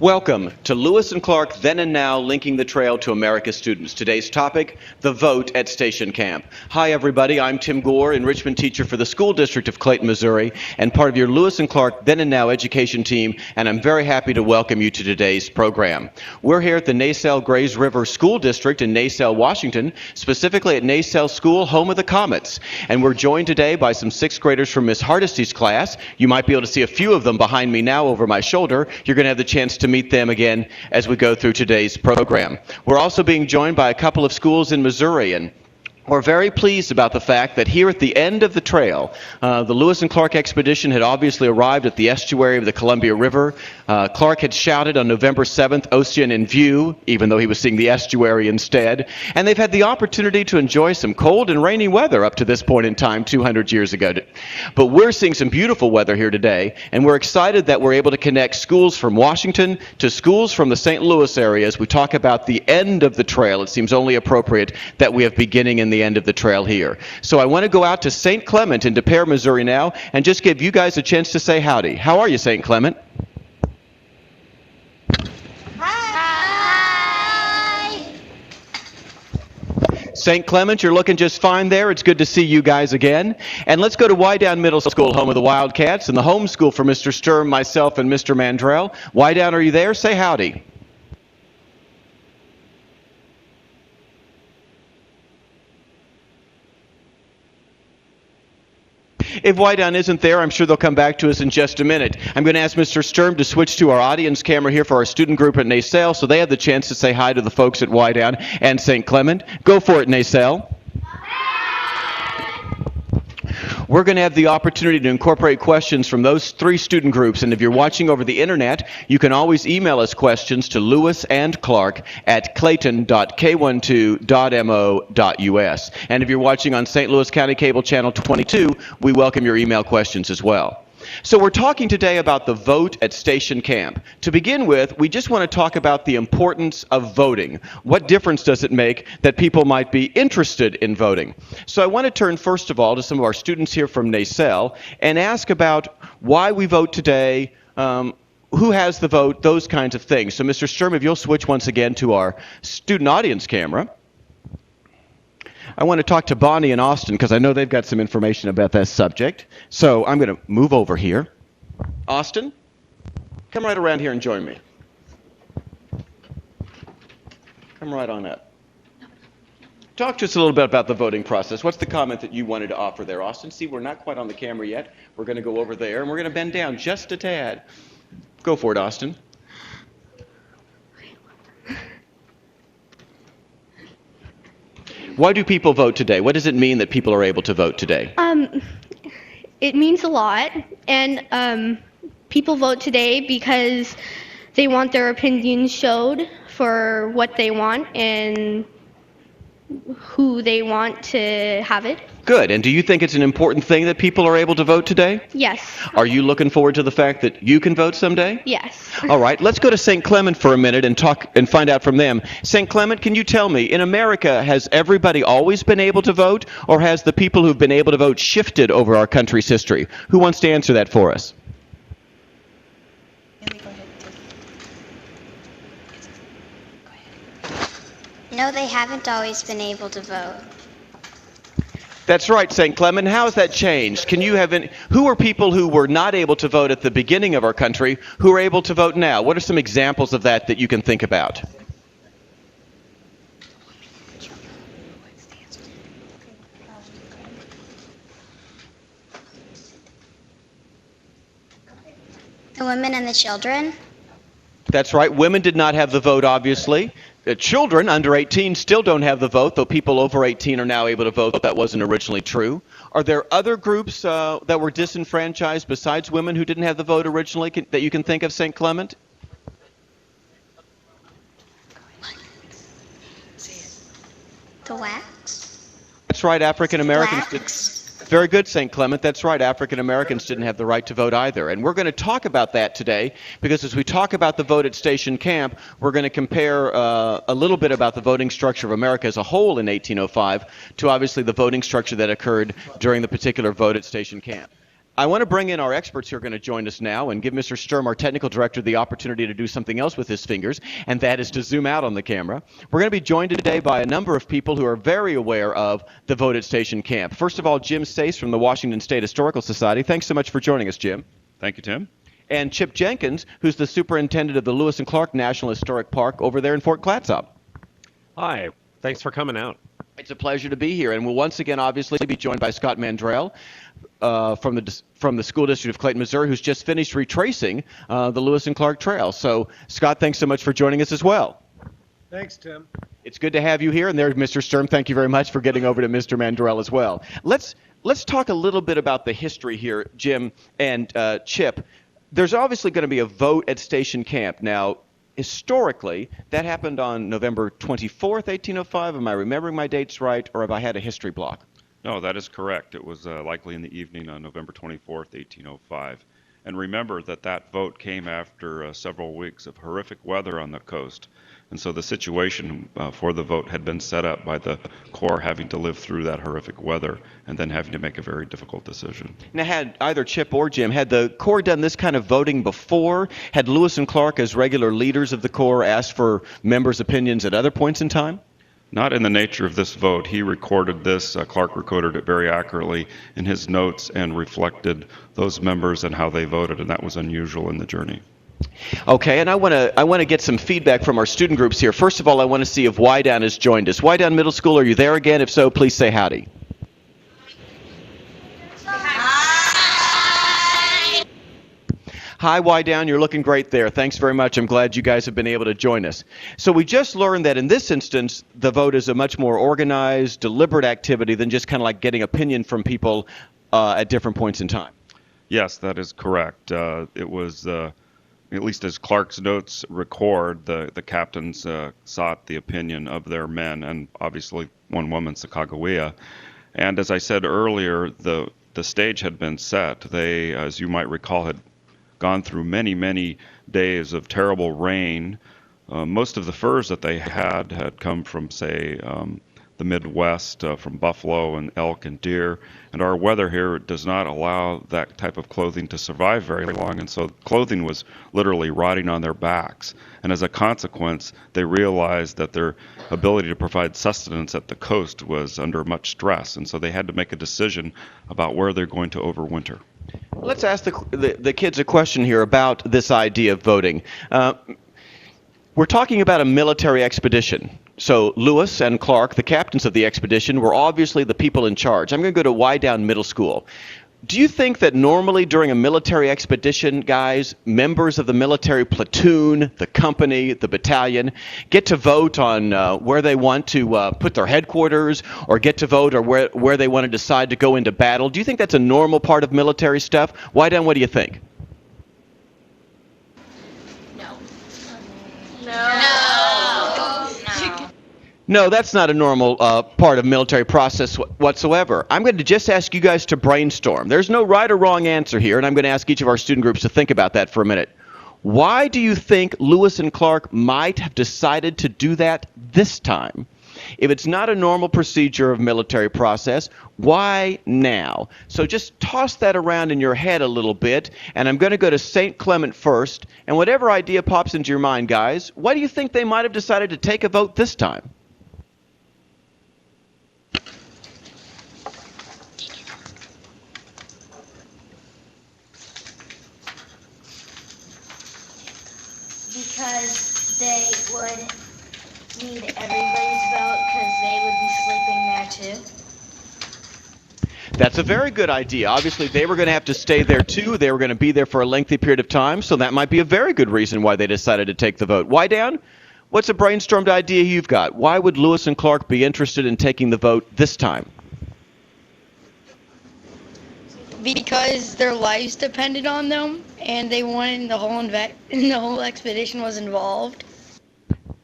Welcome to Lewis and Clark Then and Now, Linking the Trail to America's Students. Today's topic, the vote at Station Camp. Hi everybody, I'm Tim Gore, enrichment teacher for the School District of Clayton, Missouri, and part of your Lewis and Clark Then and Now education team, and I'm very happy to welcome you to today's program. We're here at the Naselle Grays River School District in Naselle, Washington, specifically at Naselle School, home of the Comets. And we're joined today by some sixth graders from Miss Hardesty's class. You might be able to see a few of them behind me now over my shoulder. You're going to have the chance to meet them again as we go through today's program. We're also being joined by a couple of schools in Missouri, and we're very pleased about the fact that here at the end of the trail, the Lewis and Clark expedition had obviously arrived at the estuary of the Columbia River. Clark had shouted on November 7th, "Ocean in view," even though he was seeing the estuary instead. And they've had the opportunity to enjoy some cold and rainy weather up to this point in time 200 years ago. But we're seeing some beautiful weather here today, and we're excited that we're able to connect schools from Washington to schools from the St. Louis area as we talk about the end of the trail. It seems only appropriate that we have beginning and the end of the trail here. So I want to go out to St. Clement in Des Peres, Missouri now, and just give you guys a chance to say howdy. How are you, St. Clement? Hi! St. Clement, you're looking just fine there. It's good to see you guys again. And let's go to Wydown Middle School, home of the Wildcats, and the home school for Mr. Sturm, myself, and Mr. Mandrell. Wydown, are you there? Say howdy. If Wydown isn't there, I'm sure they'll come back to us in just a minute. I'm going to ask Mr. Sturm to switch to our audience camera here for our student group at Naselle so they have the chance to say hi to the folks at Wydown and St. Clement. Go for it, Naselle. We're going to have the opportunity to incorporate questions from those three student groups, and if you're watching over the internet, you can always email us questions to lewisandclark@clayton.k12.mo.us. And if you're watching on St. Louis County Cable Channel 22, we welcome your email questions as well. So we're talking today about the vote at Station Camp. To begin with, we just want to talk about the importance of voting. What difference does it make that people might be interested in voting? So I want to turn first of all to some of our students here from Naselle and ask about why we vote today, who has the vote, those kinds of things. So Mr. Sturm, if you'll switch once again to our student audience camera. I want to talk to Bonnie and Austin because I know they've got some information about that subject. So I'm going to move over here. Austin, come right around here and join me. Come right on up. Talk to us a little bit about the voting process. What's the comment that you wanted to offer there, Austin? See, we're not quite on the camera yet. We're going to go over there, and we're going to bend down just a tad. Go for it, Austin. Why do people vote today? What does it mean that people are able to vote today? It means a lot, and people vote today because they want their opinions showed for what they want and who they want to have it. Good. And do you think it's an important thing that people are able to vote today? Yes. Are you looking forward to the fact that you can vote someday? Yes. All right. Let's go to St. Clement for a minute and talk and find out from them. St. Clement, can you tell me, in America, has everybody always been able to vote, or has the people who've been able to vote shifted over our country's history? Who wants to answer that for us? No, they haven't always been able to vote. That's right, St. Clement. How has that changed? Can you have who are people who were not able to vote at the beginning of our country who are able to vote now? What are some examples of that you can think about? The women and the children. That's right. Women did not have the vote, obviously. Children under 18 still don't have the vote, though people over 18 are now able to vote. That wasn't originally true. Are there other groups that were disenfranchised besides women who didn't have the vote originally that you can think of, St. Clement? The blacks. That's right. African Americans did. Blacks. Very good, St. Clement. That's right. African Americans didn't have the right to vote either. And we're going to talk about that today because as we talk about the vote at Station Camp, we're going to compare a little bit about the voting structure of America as a whole in 1805 to obviously the voting structure that occurred during the particular vote at Station Camp. I want to bring in our experts who are going to join us now and give Mr. Sturm, our technical director, the opportunity to do something else with his fingers, and that is to zoom out on the camera. We're going to be joined today by a number of people who are very aware of the Vote at Station Camp. First of all, Jim Sace from the Washington State Historical Society. Thanks so much for joining us, Jim. Thank you, Tim. And Chip Jenkins, who's the superintendent of the Lewis and Clark National Historic Park over there in Fort Clatsop. Hi, thanks for coming out. It's a pleasure to be here, and we'll once again obviously be joined by Scott Mandrell from the School District of Clayton, Missouri, who's just finished retracing the Lewis and Clark Trail. So, Scott, thanks so much for joining us as well. Thanks, Tim. It's good to have you here, and there's Mr. Sturm. Thank you very much for getting over to Mr. Mandrell as well. Let's talk a little bit about the history here, Jim and Chip. There's obviously going to be a vote at Station Camp. Now, historically, that happened on November 24th, 1805. Am I remembering my dates right, or have I had a history block? No, that is correct. It was likely in the evening on November 24th, 1805. And remember that vote came after several weeks of horrific weather on the coast. And so the situation for the vote had been set up by the Corps having to live through that horrific weather and then having to make a very difficult decision. Now, had either Chip or Jim, had the Corps done this kind of voting before? Had Lewis and Clark, as regular leaders of the Corps, asked for members' opinions at other points in time? Not in the nature of this vote. He recorded this, Clark recorded it very accurately in his notes and reflected those members and how they voted, and that was unusual in the journey. Okay, and I want to get some feedback from our student groups here. First of all, I want to see if Wydown has joined us. Wydown Middle School, are you there again? If so, please say howdy. Hi, Wydown. You're looking great there. Thanks very much. I'm glad you guys have been able to join us. So we just learned that in this instance, the vote is a much more organized, deliberate activity than just kind of like getting opinion from people at different points in time. Yes, that is correct. It was, at least as Clark's notes record, the captains sought the opinion of their men, and obviously one woman, Sacagawea. And as I said earlier, the stage had been set. They, as you might recall, had gone through many, many days of terrible rain. Most of the furs that they had come from, say, the Midwest, from buffalo and elk and deer. And our weather here does not allow that type of clothing to survive very long. And so clothing was literally rotting on their backs. And as a consequence, they realized that their ability to provide sustenance at the coast was under much stress. And so they had to make a decision about where they're going to overwinter. Let's ask the kids a question here about this idea of voting. We're talking about a military expedition. So Lewis and Clark, the captains of the expedition, were obviously the people in charge. I'm going to go to Wydown Middle School. Do you think that normally during a military expedition, guys, members of the military platoon, the company, the battalion, get to vote on where they want to put their headquarters, or get to vote or where they want to decide to go into battle? Do you think that's a normal part of military stuff? Wydown, what do you think? No, that's not a normal part of military process whatsoever. I'm going to just ask you guys to brainstorm. There's no right or wrong answer here, and I'm going to ask each of our student groups to think about that for a minute. Why do you think Lewis and Clark might have decided to do that this time? If it's not a normal procedure of military process, why now? So just toss that around in your head a little bit, and I'm going to go to St. Clement first, and whatever idea pops into your mind, guys, why do you think they might have decided to take a vote this time? Because they would need everybody's vote because they would be sleeping there too. That's a very good idea. Obviously, they were going to have to stay there too. They were going to be there for a lengthy period of time, so that might be a very good reason why they decided to take the vote. Wydown, what's a brainstormed idea you've got? Why would Lewis and Clark be interested in taking the vote this time? Because their lives depended on them, and they wanted the whole expedition was involved.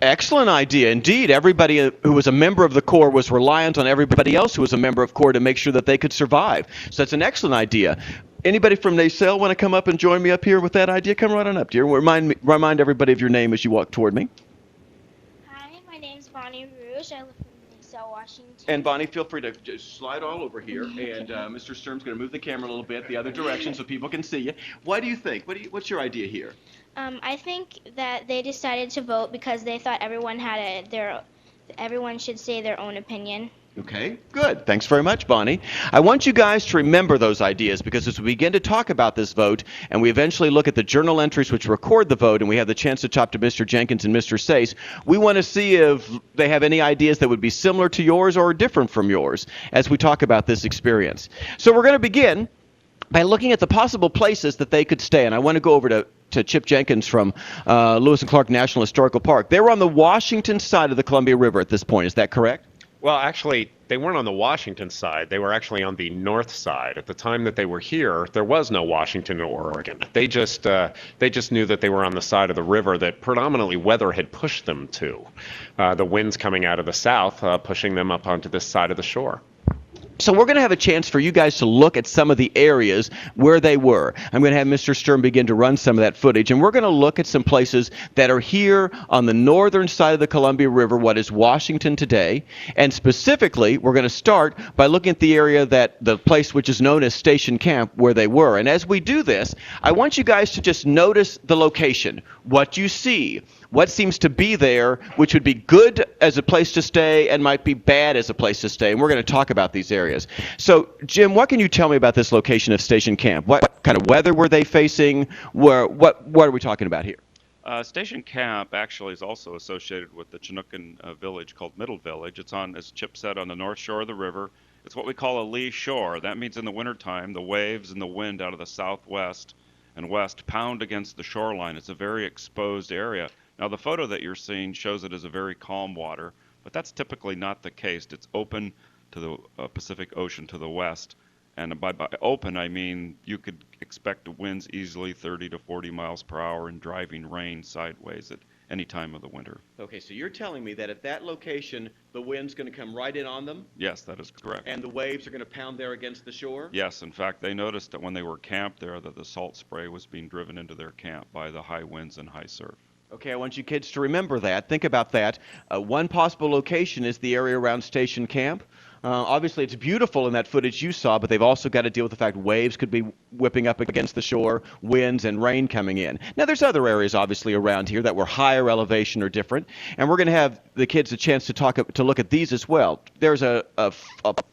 Excellent idea. Indeed, everybody who was a member of the Corps was reliant on everybody else who was a member of Corps to make sure that they could survive. So that's an excellent idea. Anybody from Nacelle want to come up and join me up here with that idea? Come right on up, dear. Remind everybody of your name as you walk toward me. Hi, my name is Bonnie Rouge. I live in Nacelle, Washington. And Bonnie, feel free to just slide all over here, and Mr. Sturm's going to move the camera a little bit the other direction so people can see you. What do you think? What's your idea here? I think that they decided to vote because they thought everyone should say their own opinion. Okay, good. Thanks very much, Bonnie. I want you guys to remember those ideas because as we begin to talk about this vote and we eventually look at the journal entries which record the vote and we have the chance to talk to Mr. Jenkins and Mr. Sace, we want to see if they have any ideas that would be similar to yours or different from yours as we talk about this experience. So we're going to begin by looking at the possible places that they could stay. And I want to go over to Chip Jenkins from Lewis and Clark National Historical Park. They were on the Washington side of the Columbia River at this point. Is that correct? Well, actually, they weren't on the Washington side. They were actually on the north side. At the time that they were here, there was no Washington or Oregon. They just knew that they were on the side of the river that predominantly weather had pushed them to. The winds coming out of the south, pushing them up onto this side of the shore. So we're going to have a chance for you guys to look at some of the areas where they were. I'm going to have Mr. Sturm begin to run some of that footage, and we're going to look at some places that are here on the northern side of the Columbia River, what is Washington today. And specifically, we're going to start by looking at the area the place which is known as Station Camp, where they were. And as we do this, I want you guys to just notice the location, what you see, what seems to be there, which would be good as a place to stay and might be bad as a place to stay. And we're going to talk about these areas. So, Jim, what can you tell me about this location of Station Camp? What kind of weather were they facing? What are we talking about here? Station Camp actually is also associated with the Chinookan village called Middle Village. It's on, as Chip said, on the north shore of the river. It's what we call a lee shore. That means in the wintertime, the waves and the wind out of the southwest and west pound against the shoreline. It's a very exposed area. Now, the photo that you're seeing shows it as a very calm water, but that's typically not the case. It's open to the Pacific Ocean to the west. And by open, I mean you could expect winds easily 30 to 40 miles per hour and driving rain sideways at any time of the winter. Okay, so you're telling me that at that location, the wind's going to come right in on them? Yes, that is correct. And the waves are going to pound there against the shore? Yes, in fact, they noticed that when they were camped there that the salt spray was being driven into their camp by the high winds and high surf. Okay, I want you kids to remember that. Think about that. One possible location is the area around Station Camp. Obviously, it's beautiful in that footage you saw, but they've also got to deal with the fact waves could be whipping up against the shore, winds and rain coming in. Now, there's other areas, obviously, around here that were higher elevation or different, and we're going to have the kids a chance to look at these as well. There's a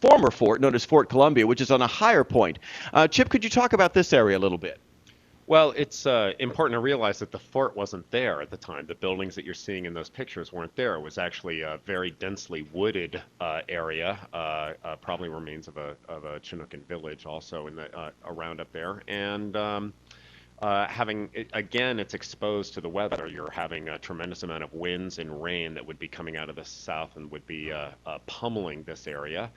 former fort known as Fort Columbia, which is on a higher point. Chip, could you talk about this area a little bit? Well, it's important to realize that the fort wasn't there at the time. The buildings that you're seeing in those pictures weren't there. It was actually a very densely wooded area, probably remains of a Chinookan village also in the around up there. And it's exposed to the weather. You're having a tremendous amount of winds and rain that would be coming out of the south and would be pummeling this area.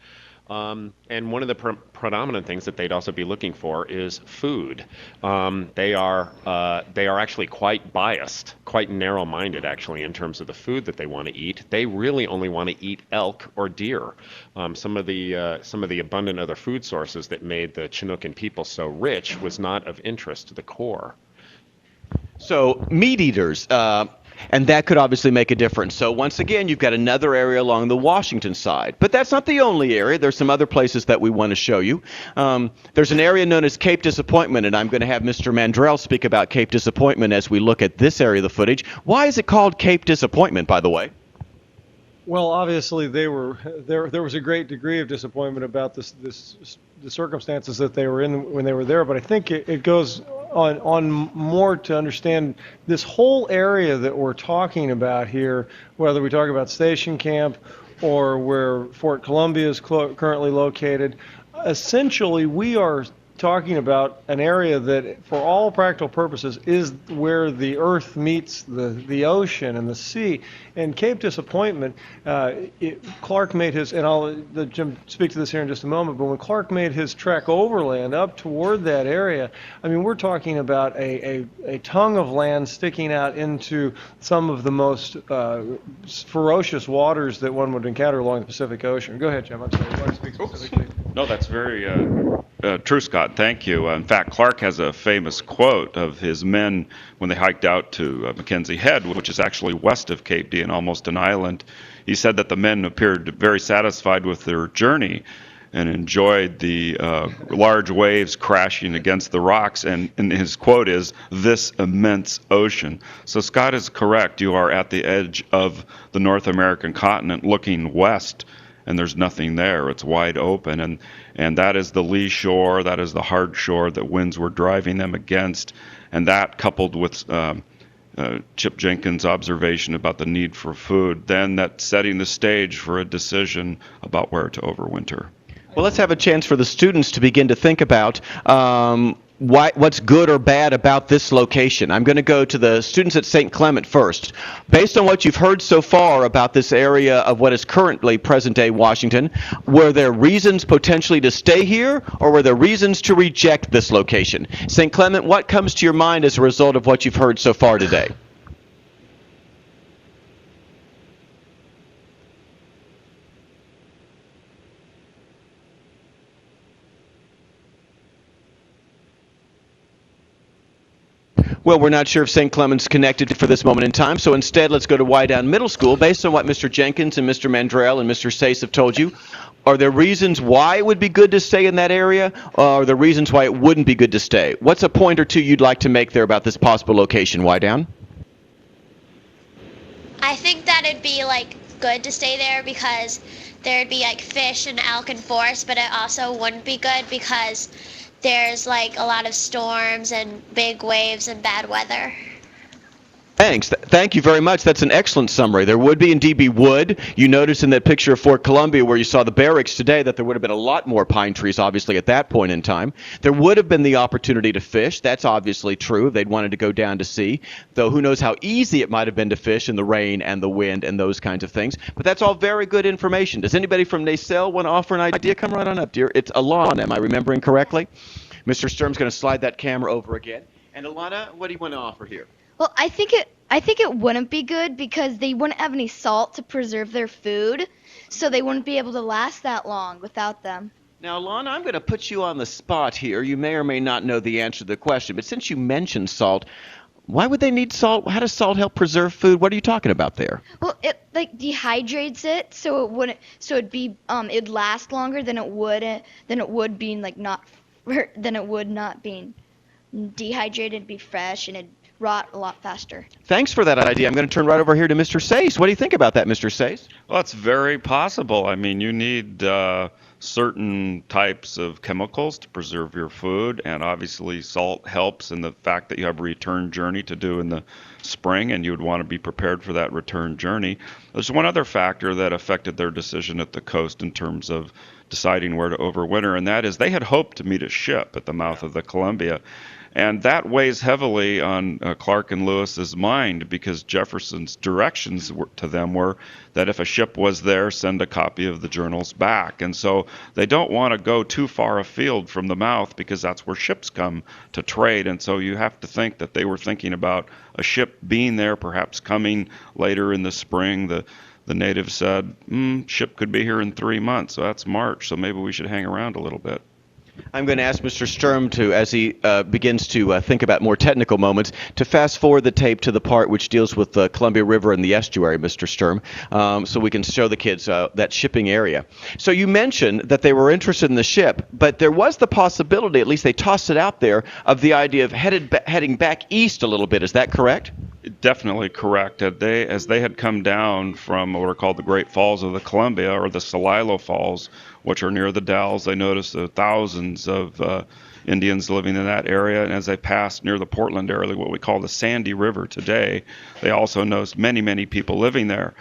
And one of the predominant things that they'd also be looking for is food. They are actually quite biased, quite narrow-minded actually in terms of the food that they want to eat. They really only want to eat elk or deer. Some of the abundant other food sources that made the Chinookan people so rich was not of interest to the core. So meat eaters. And that could obviously make a difference. So once again, you've got another area along the Washington side. But that's not the only area. There's some other places that we want to show you. There's an area known as Cape Disappointment, and I'm going to have Mr. Mandrell speak about Cape Disappointment as we look at this area of the footage. Why is it called Cape Disappointment, by the way? Well, obviously, there was a great degree of disappointment about the circumstances that they were in when they were there. But I think it goes on more to understand this whole area that we're talking about here, whether we talk about Station Camp or where Fort Columbia is currently located. Essentially, we are talking about an area that, for all practical purposes, is where the earth meets the ocean and the sea. And Cape Disappointment, Clark made his, and I'll let Jim speak to this here in just a moment, but when Clark made his trek overland up toward that area, I mean, we're talking about a tongue of land sticking out into some of the most ferocious waters that one would encounter along the Pacific Ocean. Go ahead, Jim. I'm sorry. You want to speak specifically? No, that's very true, Scott. Thank you. In fact, Clark has a famous quote of his men when they hiked out to Mackenzie Head, which is actually west of Cape D and almost an island. He said that the men appeared very satisfied with their journey and enjoyed the large waves crashing against the rocks. And his quote is, "This immense ocean." So Scott is correct. You are at the edge of the North American continent looking west, and there's nothing there. It's wide open, and that is the lee shore, that is the hard shore that winds were driving them against, and that coupled with Chip Jenkins' observation about the need for food, then that's setting the stage for a decision about where to overwinter. Well, let's have a chance for the students to begin to think about what's good or bad about this location. I'm going to go to the students at St. Clement first. Based on what you've heard so far about this area of what is currently present-day Washington, were there reasons potentially to stay here, or were there reasons to reject this location? St. Clement, what comes to your mind as a result of what you've heard so far today? Well, we're not sure if St. Clement's connected for this moment in time, so instead let's go to Wydown Middle School. Based on what Mr. Jenkins and Mr. Mandrell and Mr. Sace have told you, are there reasons why it would be good to stay in that area, or are there reasons why it wouldn't be good to stay? What's a point or two you'd like to make there about this possible location, Wydown? I think that it'd be like good to stay there because there'd be like fish and elk and forest, but it also wouldn't be good because there's like a lot of storms and big waves and bad weather. Thanks. Thank you very much. That's an excellent summary. There would be indeed be wood. You noticed in that picture of Fort Columbia where you saw the barracks today that there would have been a lot more pine trees, obviously, at that point in time. There would have been the opportunity to fish. That's obviously true. They'd wanted to go down to sea, though who knows how easy it might have been to fish in the rain and the wind and those kinds of things. But that's all very good information. Does anybody from Nacelle want to offer an idea? Come right on up, dear. It's Alana. Am I remembering correctly? Mr. Sturm's going to slide that camera over again. And Alana, what do you want to offer here? Well, I think it wouldn't be good because they wouldn't have any salt to preserve their food, so they wouldn't be able to last that long without them. Now, Alana, I'm going to put you on the spot here. You may or may not know the answer to the question, but since you mentioned salt, why would they need salt? How does salt help preserve food? What are you talking about there? Well, it like dehydrates it, so it wouldn't, so it'd last longer than it would being like not, than it would not being dehydrated, be fresh, and it'd rot a lot faster. Thanks for that idea. I'm going to turn right over here to Mr. Sace. What do you think about that, Mr. Sace? Well, it's very possible. I mean, you need certain types of chemicals to preserve your food, and obviously salt helps in the fact that you have a return journey to do in the spring, and you would want to be prepared for that return journey. There's one other factor that affected their decision at the coast in terms of deciding where to overwinter, and that is they had hoped to meet a ship at the mouth of the Columbia. And that weighs heavily on Clark and Lewis's mind because Jefferson's directions to them were that if a ship was there, send a copy of the journals back. And so they don't want to go too far afield from the mouth because that's where ships come to trade. And so you have to think that they were thinking about a ship being there, perhaps coming later in the spring. The natives said, ship could be here in 3 months, so that's March, so maybe we should hang around a little bit. I'm going to ask Mr. Sturm to, as he begins to think about more technical moments, to fast forward the tape to the part which deals with the Columbia River and the estuary, Mr. Sturm, so we can show the kids that shipping area. So you mentioned that they were interested in the ship, but there was the possibility, at least they tossed it out there, of the idea of heading back east a little bit. Is that correct? Definitely correct. As they had come down from what are called the Great Falls of the Columbia, or the Celilo Falls, which are near the Dalles, they noticed thousands of Indians living in that area. And as they passed near the Portland area, what we call the Sandy River today, they also noticed many, many people living there.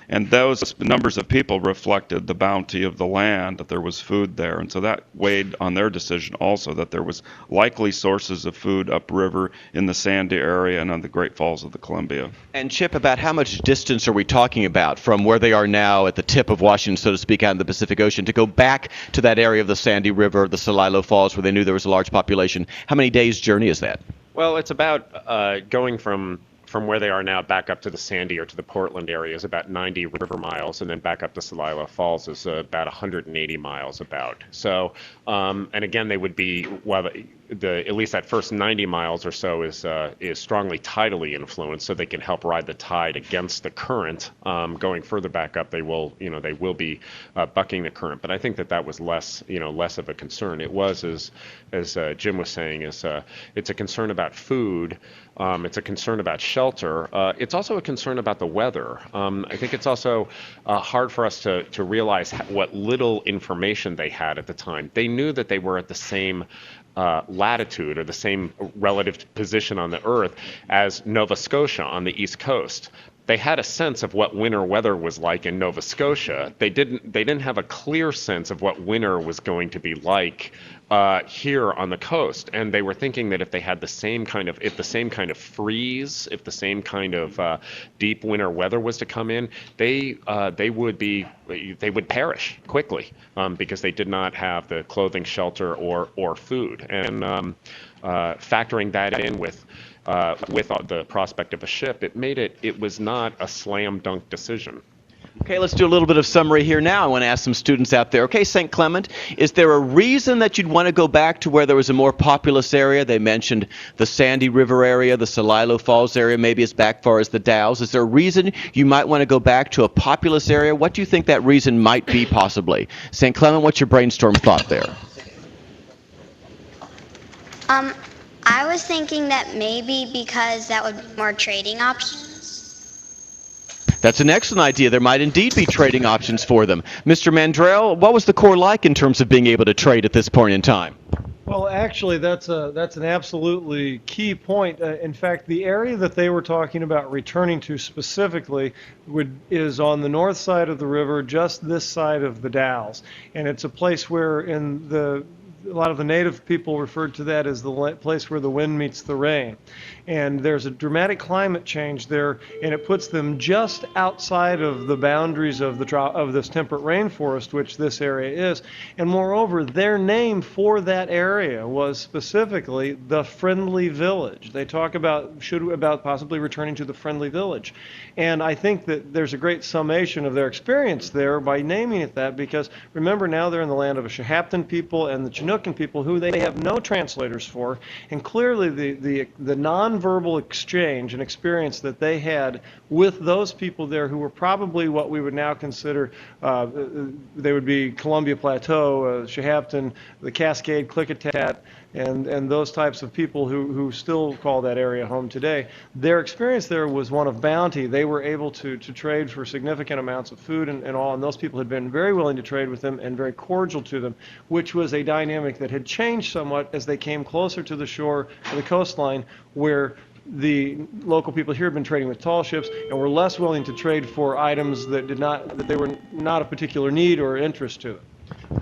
And those numbers of people reflected the bounty of the land, that there was food there. And so that weighed on their decision also, that there was likely sources of food upriver in the Sandy area and on the Great Falls of the Columbia. And Chip, about how much distance are we talking about from where they are now at the tip of Washington, so to speak, out in the Pacific Ocean, to go back to that area of the Sandy River, the Celilo Falls, where they knew there was a large population? How many days' journey is that? Well, it's about going from from where they are now back up to the Sandy or to the Portland area is about 90 river miles, and then back up to Celilo Falls is about 180 miles about. So, and again, they would be, well, at least that first 90 miles or so is strongly tidally influenced, so they can help ride the tide against the current. Going further back up, they will be bucking the current. But I think that was less of a concern. It was, as Jim was saying, it's a concern about food. It's a concern about shelter. It's also a concern about the weather. I think it's also hard for us to realize what little information they had at the time. They knew that they were at the same latitude or the same relative position on the Earth as Nova Scotia on the East Coast. They had a sense of what winter weather was like in Nova Scotia. They didn't have a clear sense of what winter was going to be like here on the coast, and they were thinking that if they had the same kind of freeze, if the same kind of deep winter weather was to come in, they would perish quickly because they did not have the clothing, shelter, or food. And factoring that in with the prospect of a ship, it was not a slam dunk decision. Okay, let's do a little bit of summary here now. I want to ask some students out there. Okay, St. Clement, is there a reason that you'd want to go back to where there was a more populous area? They mentioned the Sandy River area, the Celilo Falls area, maybe as back far as the Dalles. Is there a reason you might want to go back to a populous area? What do you think that reason might be, possibly? St. Clement, what's your brainstorm thought there? I was thinking that maybe because that would be more trading options. That's an excellent idea. There might indeed be trading options for them. Mr. Mandrell, what was the Corps like in terms of being able to trade at this point in time? Well, actually, that's an absolutely key point. In fact, the area that they were talking about returning to specifically is on the north side of the river, just this side of the Dalles, and it's a place where a lot of the native people referred to that as the place where the wind meets the rain. And there's a dramatic climate change there, and it puts them just outside of the boundaries of this temperate rainforest, which this area is. And moreover, their name for that area was specifically the Friendly Village. They talk about possibly returning to the Friendly Village. And I think that there's a great summation of their experience there by naming it that, because remember, now they're in the land of the Shehapton people and the Chinookan people, who they have no translators for, and clearly the nonverbal exchange and experience that they had with those people there, who were probably what we would now consider they would be Columbia Plateau, Shehapton, the Cascade, Klickitat, and those types of people who still call that area home today. Their experience there was one of bounty. They were able to trade for significant amounts of food and all, and those people had been very willing to trade with them and very cordial to them, which was a dynamic that had changed somewhat as they came closer to the shore, to the coastline, where the local people here had been trading with tall ships and were less willing to trade for items that they were not of particular need or interest to them.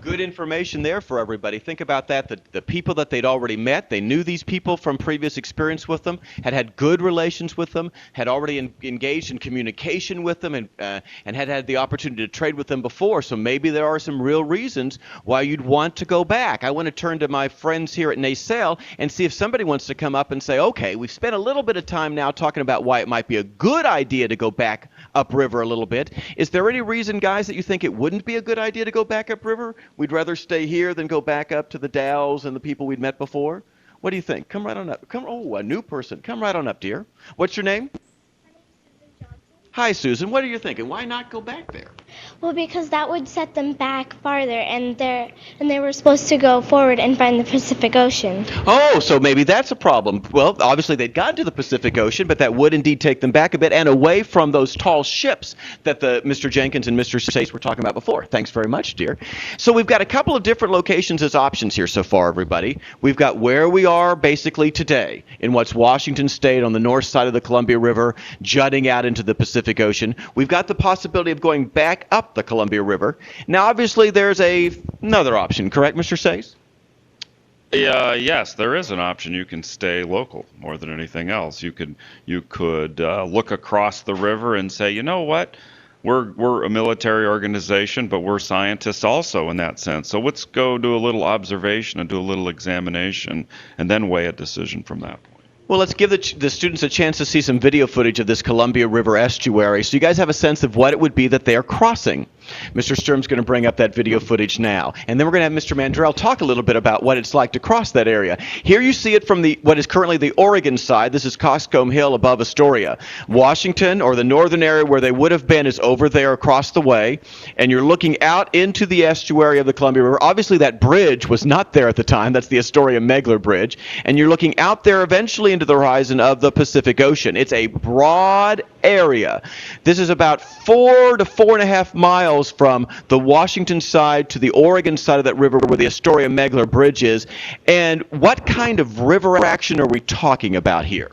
Good information there for everybody. Think about that. The people that they'd already met, they knew these people from previous experience with them, had good relations with them, had already engaged in communication with them, and had the opportunity to trade with them before. So maybe there are some real reasons why you'd want to go back. I want to turn to my friends here at NACEL and see if somebody wants to come up and say, okay, we've spent a little bit of time now talking about why it might be a good idea to go back upriver a little bit. Is there any reason, guys, that you think it wouldn't be a good idea to go back upriver? We'd rather stay here than go back up to the Dalles and the people we'd met before? What do you think? Come right on up. Oh, a new person. Come right on up, dear. What's your name? Hi, Susan. What are you thinking? Why not go back there? Well, because that would set them back farther, and they were supposed to go forward and find the Pacific Ocean. Oh, so maybe that's a problem. Well, obviously they'd gotten to the Pacific Ocean, but that would indeed take them back a bit and away from those tall ships that Mr. Jenkins and Mr. Sace were talking about before. Thanks very much, dear. So we've got a couple of different locations as options here so far, everybody. We've got where we are basically today in what's Washington State on the north side of the Columbia River, jutting out into the Pacific Ocean. We've got the possibility of going back up the Columbia River. Now, obviously, there's another option, correct, Mr. Sace? Yes, there is an option. You can stay local more than anything else. You could look across the river and say, you know what? We're a military organization, but we're scientists also in that sense. So let's go do a little observation and do a little examination, and then weigh a decision from that point. Well, let's give the students a chance to see some video footage of this Columbia River estuary so you guys have a sense of what it would be that they are crossing. Mr. Sturm's going to bring up that video footage now, and then we're going to have Mr. Mandrell talk a little bit about what it's like to cross that area. Here you see it from what is currently the Oregon side. This is Coscombe Hill above Astoria. Washington, or the northern area where they would have been, is over there across the way, and you're looking out into the estuary of the Columbia River. Obviously, that bridge was not there at the time. That's the Astoria-Megler Bridge, and you're looking out there eventually into the horizon of the Pacific Ocean. It's a broad area. This is about 4 to 4.5 miles from the Washington side to the Oregon side of that river where the Astoria-Megler Bridge is. And what kind of river action are we talking about here?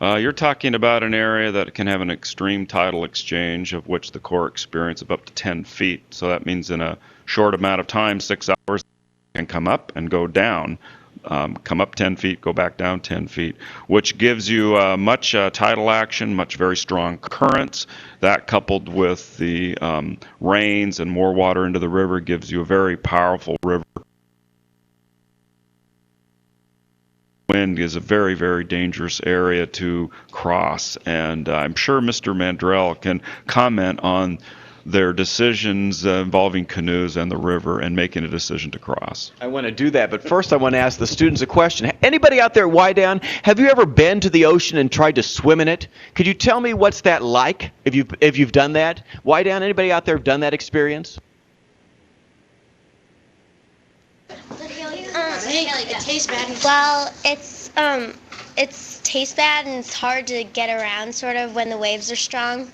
You're talking about an area that can have an extreme tidal exchange, of which the core experience of up to 10 feet. So that means in a short amount of time, 6 hours, can come up and go down. Come up 10 feet, go back down 10 feet, which gives you much tidal action, much very strong currents. That coupled with the rains and more water into the river gives you a very powerful river. Wind is a very, very dangerous area to cross, and I'm sure Mr. Mandrell can comment on their decisions involving canoes and the river and making a decision to cross. I want to do that, but first I want to ask the students a question. Anybody out there at Y-Down, have you ever been to the ocean and tried to swim in it? Could you tell me what's that like if you've done that? Y-Down, anybody out there have done that experience? It tastes bad. Well, it's tastes bad and it's hard to get around sort of when the waves are strong.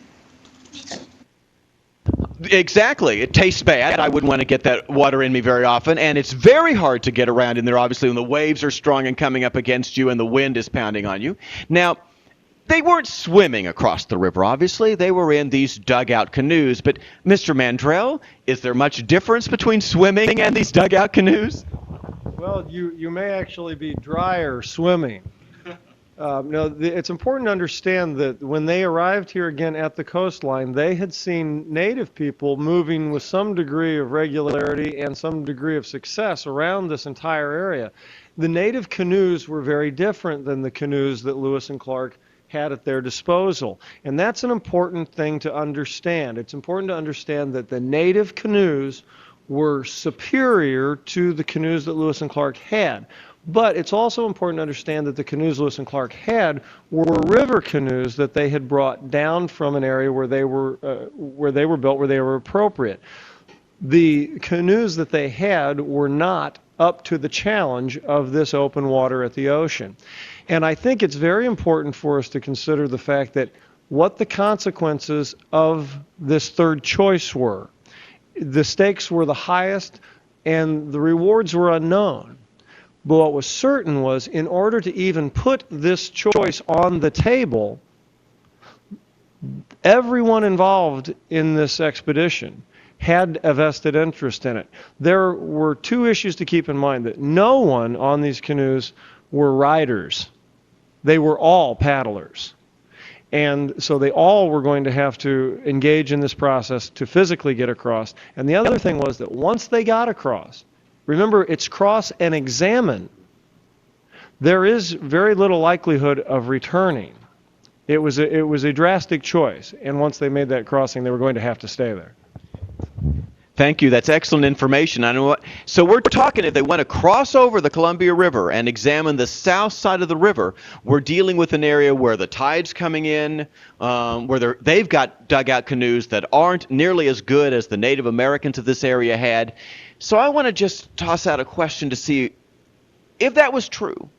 Exactly. It tastes bad. I wouldn't want to get that water in me very often. And it's very hard to get around in there, obviously, when the waves are strong and coming up against you and the wind is pounding on you. Now, they weren't swimming across the river, obviously. They were in these dugout canoes. But, Mr. Mandrell, is there much difference between swimming and these dugout canoes? Well, you may actually be drier swimming. It's important to understand that when they arrived here again at the coastline, they had seen native people moving with some degree of regularity and some degree of success around this entire area. The native canoes were very different than the canoes that Lewis and Clark had at their disposal. And that's an important thing to understand. It's important to understand that the native canoes were superior to the canoes that Lewis and Clark had. But it's also important to understand that the canoes Lewis and Clark had were river canoes that they had brought down from an area where they were built, where they were appropriate. The canoes that they had were not up to the challenge of this open water at the ocean. And I think it's very important for us to consider the fact that what the consequences of this third choice were. The stakes were the highest and the rewards were unknown. But what was certain was, in order to even put this choice on the table, everyone involved in this expedition had a vested interest in it. There were two issues to keep in mind: that no one on these canoes were riders. They were all paddlers. And so they all were going to have to engage in this process to physically get across. And the other thing was that once they got across, remember, it's cross and examine. There is very little likelihood of returning. It was a drastic choice, and once they made that crossing, they were going to have to stay there. Thank you. That's excellent information. I know. So we're talking, if they want to cross over the Columbia River and examine the south side of the river, we're dealing with an area where the tide's coming in, where they've got dugout canoes that aren't nearly as good as the Native Americans of this area had. So I want to just toss out a question to see if that was true.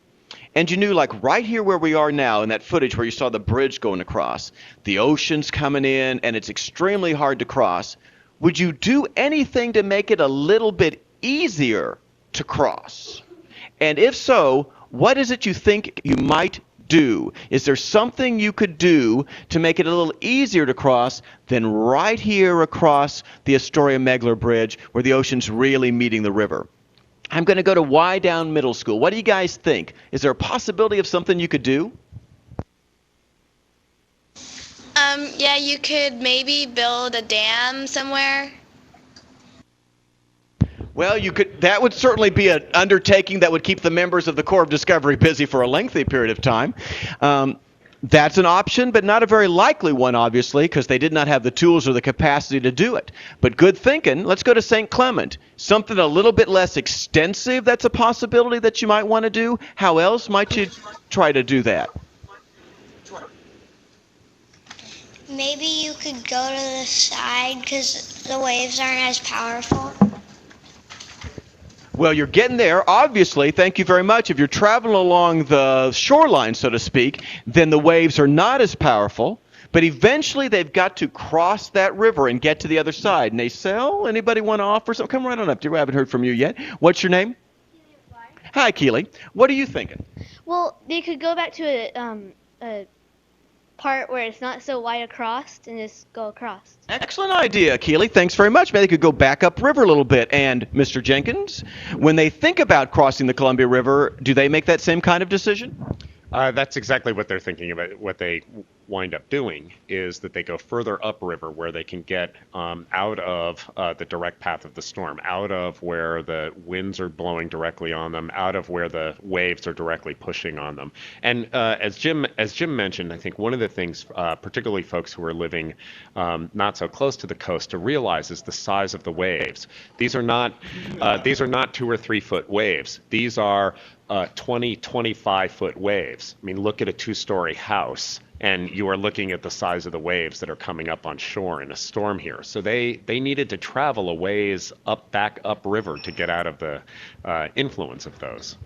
And you knew, like right here where we are now in that footage where you saw the bridge going across, the ocean's coming in and it's extremely hard to cross. Would you do anything to make it a little bit easier to cross? And if so, what is it you think you might do? Is there something you could do to make it a little easier to cross than right here across the Astoria-Megler Bridge where the ocean's really meeting the river? I'm going to go to Y-Down Middle School. What do you guys think? Is there a possibility of something you could do? Yeah, you could maybe build a dam somewhere. Well, that would certainly be an undertaking that would keep the members of the Corps of Discovery busy for a lengthy period of time. That's an option, but not a very likely one, obviously, because they did not have the tools or the capacity to do it. But good thinking. Let's go to St. Clement. Something a little bit less extensive that's a possibility that you might want to do. How else might you try to do that? Maybe you could go to the side because the waves aren't as powerful. Well, you're getting there. Obviously, thank you very much. If you're traveling along the shoreline, so to speak, then the waves are not as powerful. But eventually, they've got to cross that river and get to the other side. Nacelle, anybody want to offer something? Come right on up, dear. I haven't heard from you yet. What's your name? Hi, Keely. What are you thinking? Well, they could go back to a part where it's not so wide across and just go across. Excellent idea, Keely. Thanks very much. Maybe they could go back upriver a little bit. And Mr. Jenkins, when they think about crossing the Columbia River, do they make that same kind of decision? That's exactly what they're thinking about. What they wind up doing is that they go further upriver where they can get out of the direct path of the storm, out of where the winds are blowing directly on them, out of where the waves are directly pushing on them. And as Jim mentioned, I think one of the things, particularly folks who are living not so close to the coast, to realize is the size of the waves. These are not 2 or 3 foot waves. These are 20, 25-foot waves. I mean, look at a 2-story house, and you are looking at the size of the waves that are coming up on shore in a storm here. So they needed to travel a ways back upriver to get out of the influence of those.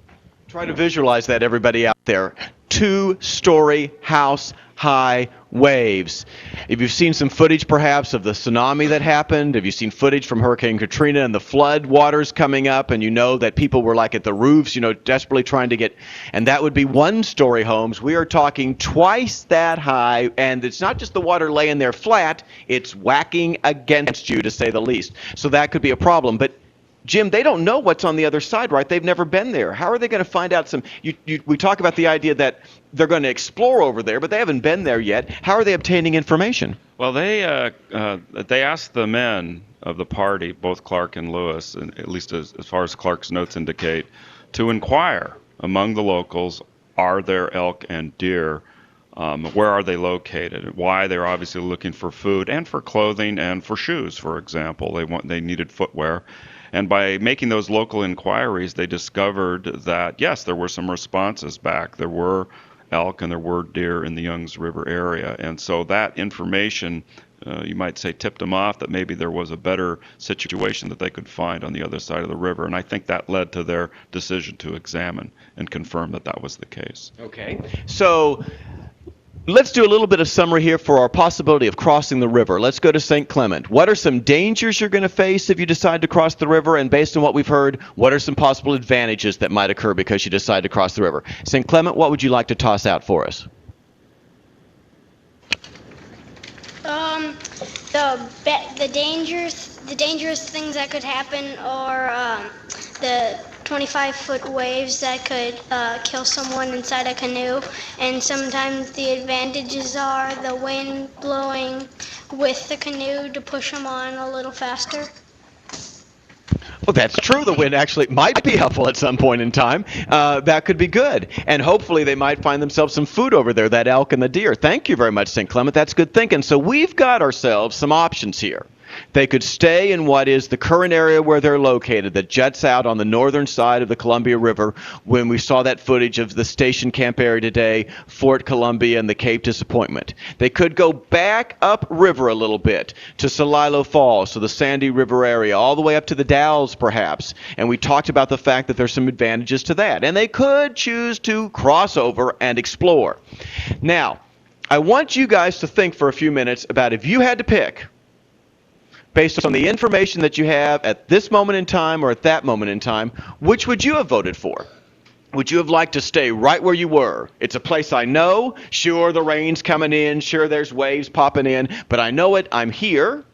Try to visualize that, everybody out there. 2-story house, high waves. If you've seen some footage perhaps of the tsunami that happened, if you've seen footage from Hurricane Katrina and the flood waters coming up, and you know that people were like at the roofs, desperately trying to get, and that would be 1-story homes. We are talking twice that high, and it's not just the water laying there flat, it's whacking against you, to say the least. So that could be a problem. But Jim, they don't know what's on the other side, right? They've never been there. How are they going to find out we talk about the idea that they're going to explore over there, but they haven't been there yet. How are they obtaining information? Well, they asked the men of the party, both Clark and Lewis, and at least as far as Clark's notes indicate, to inquire among the locals, are there elk and deer? Where are they located? Why? They're obviously looking for food and for clothing and for shoes, for example. They needed footwear. And by making those local inquiries, they discovered that, yes, there were some responses back. There were elk and there were deer in the Youngs River area. And so that information, you might say, tipped them off that maybe there was a better situation that they could find on the other side of the river. And I think that led to their decision to examine and confirm that that was the case. Okay. So let's do a little bit of summary here for our possibility of crossing the river. Let's go to St. Clement. What are some dangers you're going to face if you decide to cross the river? And based on what we've heard, what are some possible advantages that might occur because you decide to cross the river? St. Clement, what would you like to toss out for us? The dangerous things that could happen are the 25-foot waves that could kill someone inside a canoe, and sometimes the advantages are the wind blowing with the canoe to push them on a little faster. Well, that's true. The wind actually might be helpful at some point in time. That could be good. And hopefully they might find themselves some food over there, that elk and the deer. Thank you very much, St. Clement. That's good thinking. So we've got ourselves some options here. They could stay in what is the current area where they're located that juts out on the northern side of the Columbia River. When we saw that footage of the station camp area today, Fort Columbia and the Cape Disappointment. They could go back upriver a little bit to Celilo Falls, so the Sandy River area, all the way up to the Dalles perhaps. And we talked about the fact that there's some advantages to that. And they could choose to cross over and explore. Now, I want you guys to think for a few minutes about if you had to pick, based on the information that you have at this moment in time or at that moment in time, which would you have voted for? Would you have liked to stay right where you were? It's a place I know. Sure, the rain's coming in. Sure, there's waves popping in. But I know it. I'm here.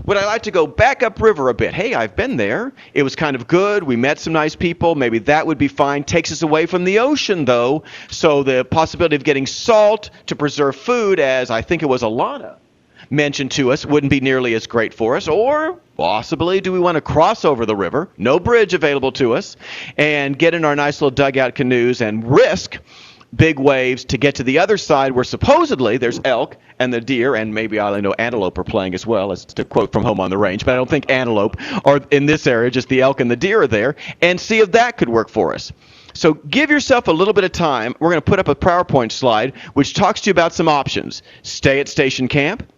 Would I like to go back upriver a bit? Hey, I've been there. It was kind of good. We met some nice people. Maybe that would be fine. Takes us away from the ocean, though. So the possibility of getting salt to preserve food, as I think it was Alana mentioned to us wouldn't be nearly as great for us? Or possibly, do we want to cross over the river, no bridge available to us, and get in our nice little dugout canoes and risk big waves to get to the other side where supposedly there's elk and the deer, and maybe I know antelope are playing as well, as to quote from Home on the Range, but I don't think antelope are in this area, just the elk and the deer are there, and see if that could work for us. So give yourself a little bit of time. We're going to put up a PowerPoint slide which talks to you about some options. Stay at Station Camp.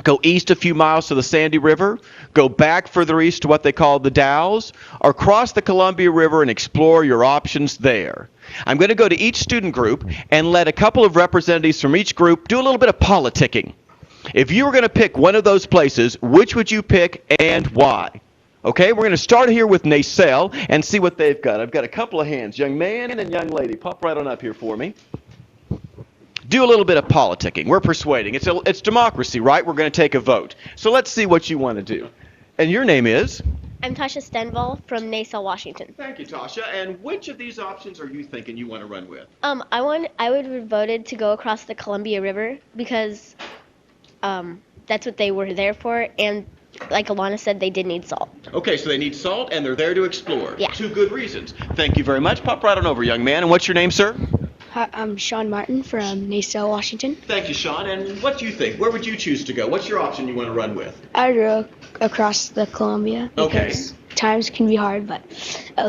Go east a few miles to the Sandy River, go back further east to what they call the Dalles, or cross the Columbia River and explore your options there. I'm going to go to each student group and let a couple of representatives from each group do a little bit of politicking. If you were going to pick one of those places, which would you pick and why? Okay, we're going to start here with Nacelle and see what they've got. I've got a couple of hands, young man and young lady. Pop right on up here for me. Do a little bit of politicking. We're persuading. It's democracy, right? We're going to take a vote. So let's see what you want to do. And your name is? I'm Tasha Stenval from Nacelle, Washington. Thank you, Tasha. And which of these options are you thinking you want to run with? I would have voted to go across the Columbia River because that's what they were there for, and like Alana said, they did need salt. Okay, so they need salt and they're there to explore. Yeah. 2 good reasons. Thank you very much. Pop right on over, young man. And what's your name, sir? Hi, I'm Sean Martin from Nacelle, Washington. Thank you, Sean. And what do you think? Where would you choose to go? What's your option you want to run with? I drove across the Columbia Okay. because times can be hard, but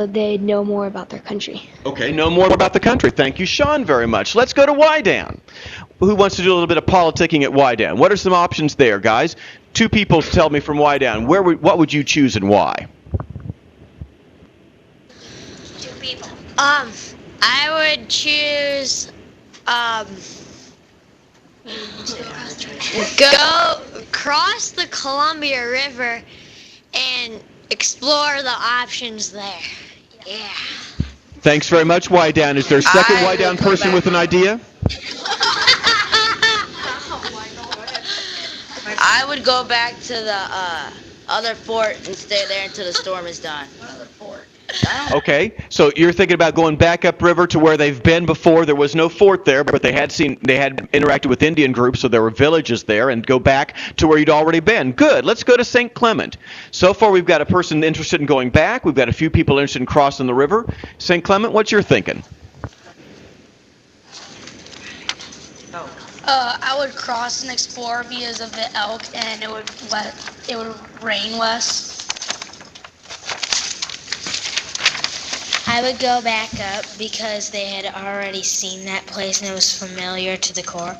they know more about their country. Okay, know more about the country. Thank you, Sean, very much. Let's go to Wydown. Who wants to do a little bit of politicking at Wydown? What are some options there, guys? 2 people tell me from Wydown. What would you choose and why? 2 people. I would choose, go cross the Columbia River and explore the options there. Yeah. Thanks very much, Wydown. Is there a second Wydown person with an idea? I would go back to the other fort and stay there until the storm is done. Other fort. Okay, so you're thinking about going back upriver to where they've been before. There was no fort there, but they had interacted with Indian groups, so there were villages there, and go back to where you'd already been. Good. Let's go to St. Clement. So far, we've got a person interested in going back. We've got a few people interested in crossing the river. St. Clement, what's your thinking? I would cross and explore because of the elk, and it would rain less. I would go back up because they had already seen that place and it was familiar to the core.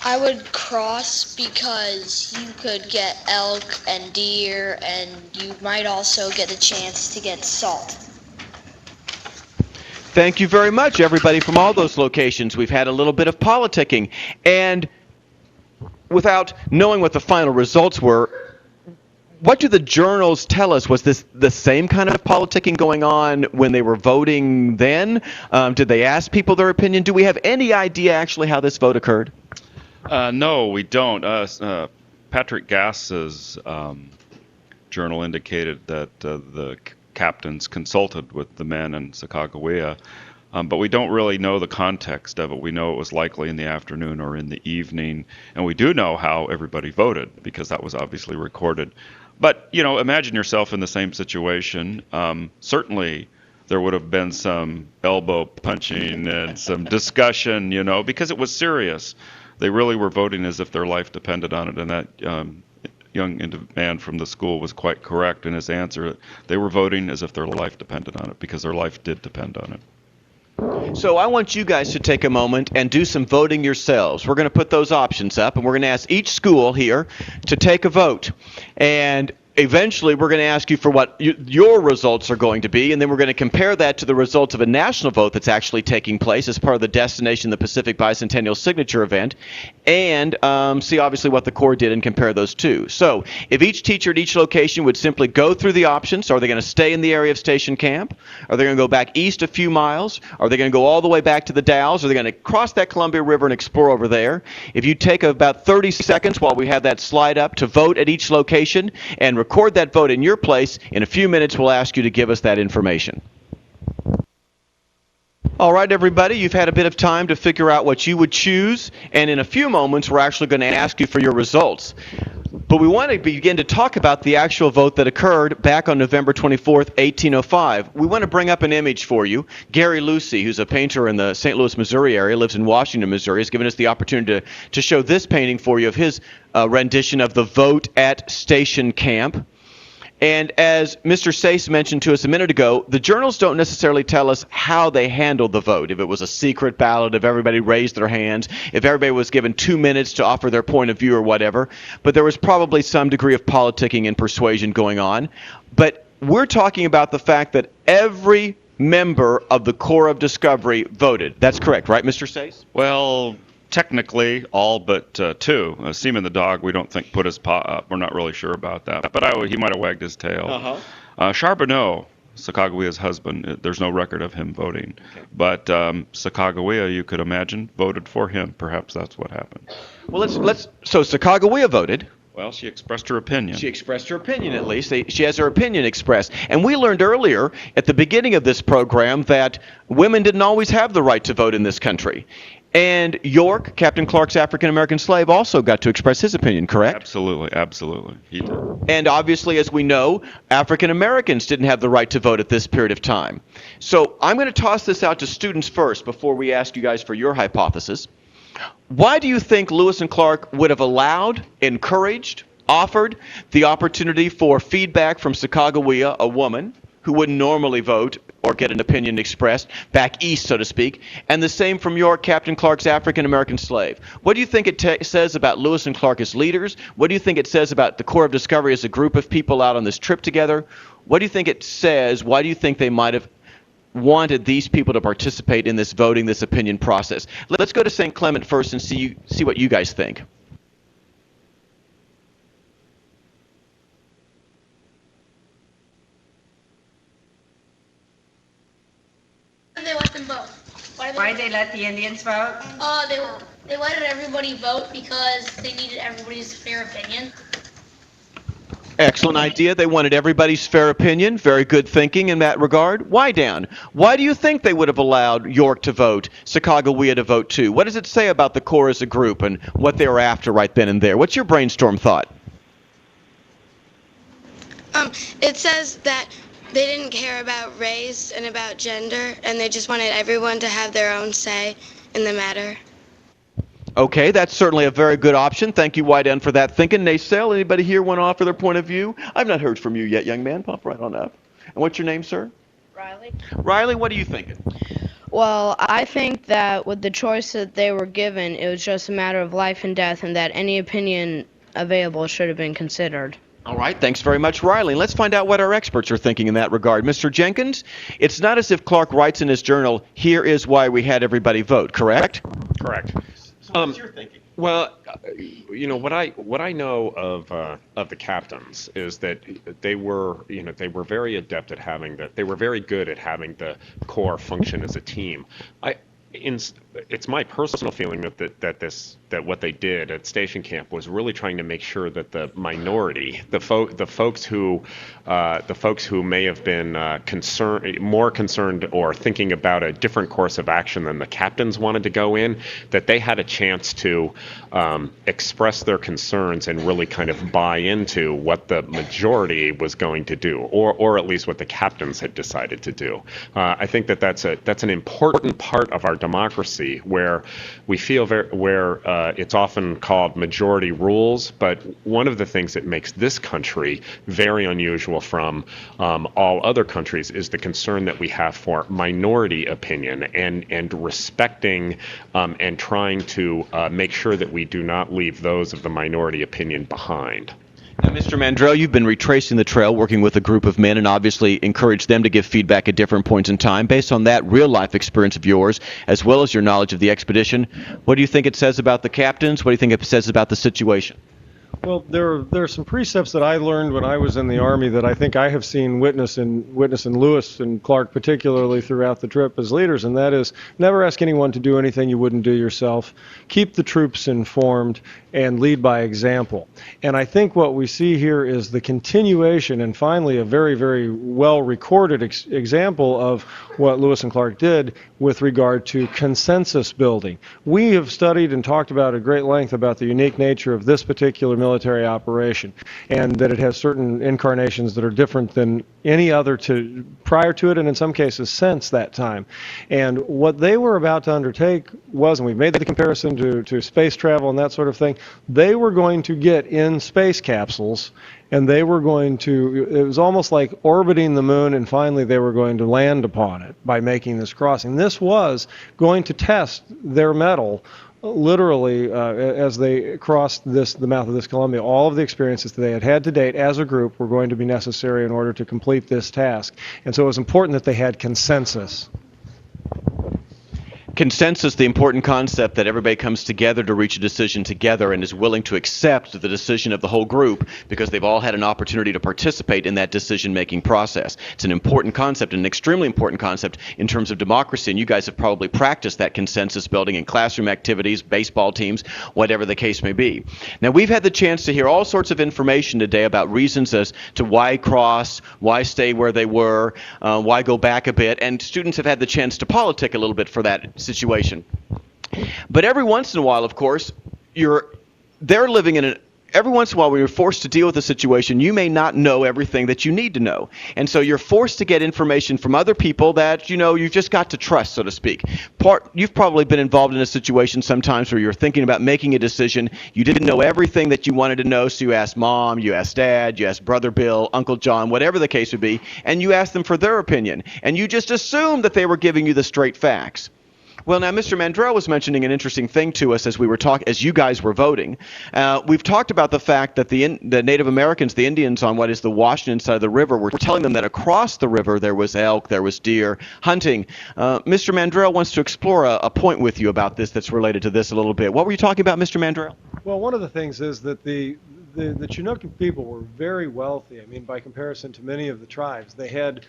I would cross because you could get elk and deer, and you might also get a chance to get salt. Thank you very much, everybody from all those locations. We've had a little bit of politicking. And without knowing what the final results were, what do the journals tell us? Was this the same kind of politicking going on when they were voting then? Did they ask people their opinion? Do we have any idea actually how this vote occurred? No, we don't. Patrick Gass's journal indicated that the captains consulted with the men in Sacagawea, but we don't really know the context of it. We know it was likely in the afternoon or in the evening, and we do know how everybody voted because that was obviously recorded. But, imagine yourself in the same situation. Certainly there would have been some elbow punching and some discussion, because it was serious. They really were voting as if their life depended on it, and that young man from the school was quite correct in his answer. They were voting as if their life depended on it because their life did depend on it. So I want you guys to take a moment and do some voting yourselves. We're going to put those options up, and we're going to ask each school here to take a vote. And eventually we're going to ask you for what your results are going to be, and then we're going to compare that to the results of a national vote that's actually taking place as part of the Destination the Pacific Bicentennial Signature event, and see obviously what the Corps did and compare those two. So if each teacher at each location would simply go through the options, are they going to stay in the area of Station Camp? Are they going to go back east a few miles? Are they going to go all the way back to the Dalles? Are they going to cross that Columbia River and explore over there? If you take about 30 seconds while we have that slide up to vote at each location and record that vote in your place, in a few minutes we'll ask you to give us that information. All right, everybody, you've had a bit of time to figure out what you would choose, and in a few moments, we're actually going to ask you for your results. But we want to begin to talk about the actual vote that occurred back on November 24th, 1805. We want to bring up an image for you. Gary Lucy, who's a painter in the St. Louis, Missouri area, lives in Washington, Missouri, has given us the opportunity to show this painting for you of his rendition of the vote at Station Camp. And as Mr. Sace mentioned to us a minute ago, the journals don't necessarily tell us how they handled the vote, if it was a secret ballot, if everybody raised their hands, if everybody was given 2 minutes to offer their point of view or whatever. But there was probably some degree of politicking and persuasion going on. But we're talking about the fact that every member of the Corps of Discovery voted. That's correct, right, Mr. Sace? Well, technically, all but two. Seaman the dog, we don't think put his paw up. We're not really sure about that. But he might have wagged his tail. Charbonneau, Sacagawea's husband, there's no record of him voting. Okay. But Sacagawea, you could imagine, voted for him. Perhaps that's what happened. Well, so Sacagawea voted. Well, she expressed her opinion. She expressed her opinion, at least. She has her opinion expressed. And we learned earlier at the beginning of this program that women didn't always have the right to vote in this country. And York, Captain Clark's African-American slave, also got to express his opinion, correct? Absolutely, absolutely. He did. And obviously, as we know, African-Americans didn't have the right to vote at this period of time. So I'm going to toss this out to students first before we ask you guys for your hypothesis. Why do you think Lewis and Clark would have allowed, encouraged, offered the opportunity for feedback from Sacagawea, a woman who wouldn't normally vote or get an opinion expressed back east, so to speak, and the same from York, Captain Clark's African-American slave? What do you think it says about Lewis and Clark as leaders? What do you think it says about the Corps of Discovery as a group of people out on this trip together? What do you think it says? Why do you think they might have wanted these people to participate in this voting, this opinion process? Let's go to St. Clement first and see what you guys think. They let them vote. Why did they let the Indians vote? They let everybody vote because they needed everybody's fair opinion. Excellent idea. They wanted everybody's fair opinion. Very good thinking in that regard. Why, Dan? Why do you think they would have allowed York to vote, Sacagawea to vote too? What does it say about the Corps as a group and what they were after right then and there? What's your brainstorm thought? It says that they didn't care about race and about gender, and they just wanted everyone to have their own say in the matter. Okay, that's certainly a very good option. Thank you, Wyden, for that thinking. Naysel, anybody here want to offer their point of view? I've not heard from you yet, young man. Pop right on up. And what's your name, sir? Riley. Riley, what are you thinking? Well, I think that with the choice that they were given, it was just a matter of life and death, and that any opinion available should have been considered. All right, thanks very much, Riley. Let's find out what our experts are thinking in that regard. Mr. Jenkins, it's not as if Clark writes in his journal, here is why we had everybody vote, correct? Correct. So what's your thinking? Well, you know what I know of the captains is that they were very adept at they were very good at having the Corps function as a team. It's my personal feeling that what they did at Station Camp was really trying to make sure that the minority, the folks who may have been more concerned or thinking about a different course of action than the captains wanted to go in, that they had a chance to express their concerns and really kind of buy into what the majority was going to do, or at least what the captains had decided to do. I think that's an important part of our democracy, where we feel it's often called majority rules, but one of the things that makes this country very unusual from all other countries is the concern that we have for minority opinion and respecting and trying to make sure that we do not leave those of the minority opinion behind. Now, Mr. Mandrell, you've been retracing the trail, working with a group of men, and obviously encouraged them to give feedback at different points in time. Based on that real-life experience of yours, as well as your knowledge of the expedition, what do you think it says about the captains? What do you think it says about the situation? Well, there are some precepts that I learned when I was in the Army that I think I have seen witness in Lewis and Clark particularly throughout the trip as leaders, and that is never ask anyone to do anything you wouldn't do yourself. Keep the troops informed and lead by example. And I think what we see here is the continuation and finally a very, very well recorded example of what Lewis and Clark did with regard to consensus building. We have studied and talked about at great length about the unique nature of this particular military operation, and that it has certain incarnations that are different than any other prior to it, and in some cases since that time. And what they were about to undertake was, and we've made the comparison to space travel and that sort of thing, they were going to get in space capsules, and they were going to, it was almost like orbiting the moon, and finally they were going to land upon it by making this crossing. This was going to test their mettle literally as they crossed the mouth of this Columbia. All of the experiences that they had had to date as a group were going to be necessary in order to complete this task. And so it was important that they had consensus. Consensus, the important concept that everybody comes together to reach a decision together and is willing to accept the decision of the whole group because they've all had an opportunity to participate in that decision-making process. It's an important concept, an extremely important concept in terms of democracy, and you guys have probably practiced that consensus building in classroom activities, baseball teams, whatever the case may be. Now, we've had the chance to hear all sorts of information today about reasons as to why cross, why stay where they were, why go back a bit, and students have had the chance to politic a little bit for that situation. But every once in a while, of course, they're living in every once in a while when you're forced to deal with a situation, you may not know everything that you need to know. And so you're forced to get information from other people that, you've just got to trust, so to speak. You've probably been involved in a situation sometimes where you're thinking about making a decision. You didn't know everything that you wanted to know, so you asked Mom, you asked Dad, you asked Brother Bill, Uncle John, whatever the case would be, and you asked them for their opinion. And you just assumed that they were giving you the straight facts. Well, now, Mr. Mandrell was mentioning an interesting thing to us as you guys were voting. We've talked about the fact that the Native Americans, the Indians on what is the Washington side of the river, were telling them that across the river there was elk, there was deer, hunting. Mr. Mandrell wants to explore a point with you about this that's related to this a little bit. What were you talking about, Mr. Mandrell? Well, one of the things is that the Chinookan people were very wealthy. I mean, by comparison to many of the tribes, they had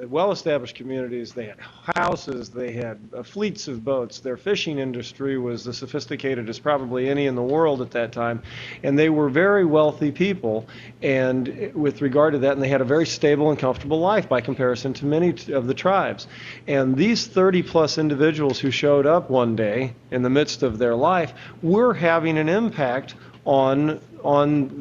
well-established communities, they had houses, they had fleets of boats. Their fishing industry was as sophisticated as probably any in the world at that time, and they were very wealthy people. And with regard to that, and they had a very stable and comfortable life by comparison to many of the tribes. And these 30-plus individuals who showed up one day in the midst of their life were having an impact on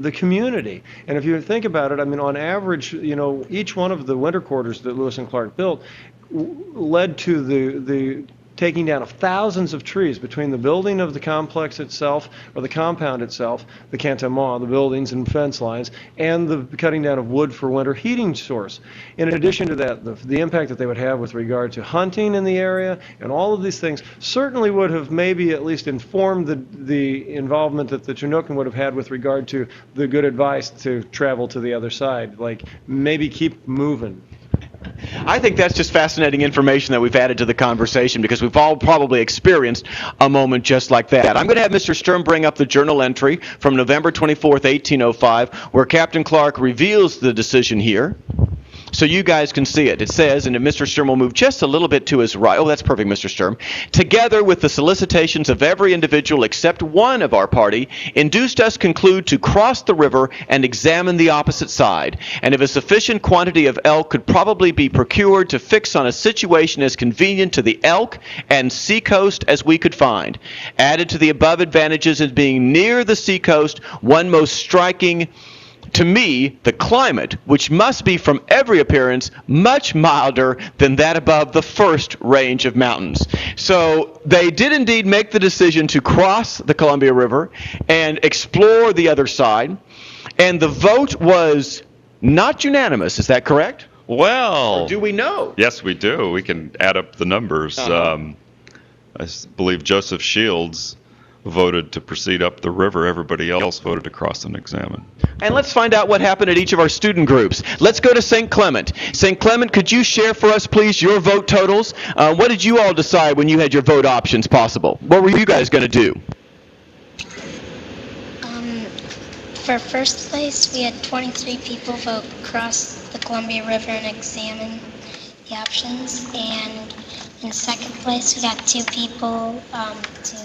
the community. And if you think about it, I mean, on average, each one of the winter quarters that Lewis and Clark built led to the taking down of thousands of trees between the building of the complex itself, or the compound itself, the cantonnement, the buildings and fence lines, and the cutting down of wood for winter heating source. In addition to that, the impact that they would have with regard to hunting in the area and all of these things certainly would have maybe at least informed the involvement that the Chinookan would have had with regard to the good advice to travel to the other side, like maybe keep moving. I think that's just fascinating information that we've added to the conversation because we've all probably experienced a moment just like that. I'm going to have Mr. Sturm bring up the journal entry from November 24th, 1805, where Captain Clark reveals the decision here. So you guys can see it. It says, and Mr. Sturm will move just a little bit to his right. Oh, that's perfect, Mr. Sturm. Together with the solicitations of every individual except one of our party, induced us conclude to cross the river and examine the opposite side. And if a sufficient quantity of elk could probably be procured to fix on a situation as convenient to the elk and seacoast as we could find. Added to the above advantages as being near the seacoast, one most striking to me, the climate, which must be from every appearance much milder than that above the first range of mountains. So they did indeed make the decision to cross the Columbia River and explore the other side, and the vote was not unanimous. Is that correct? Well, or do we know? Yes, we do. We can add up the numbers. I believe Joseph Shields voted to proceed up the river. Everybody else voted to cross and examine. And let's find out what happened at each of our student groups. Let's go to St. Clement. St. Clement, could you share for us, please, your vote totals? What did you all decide when you had your vote options possible? What were you guys going to do? For first place, we had 23 people vote cross the Columbia River and examine the options. And in second place, we got 2 people to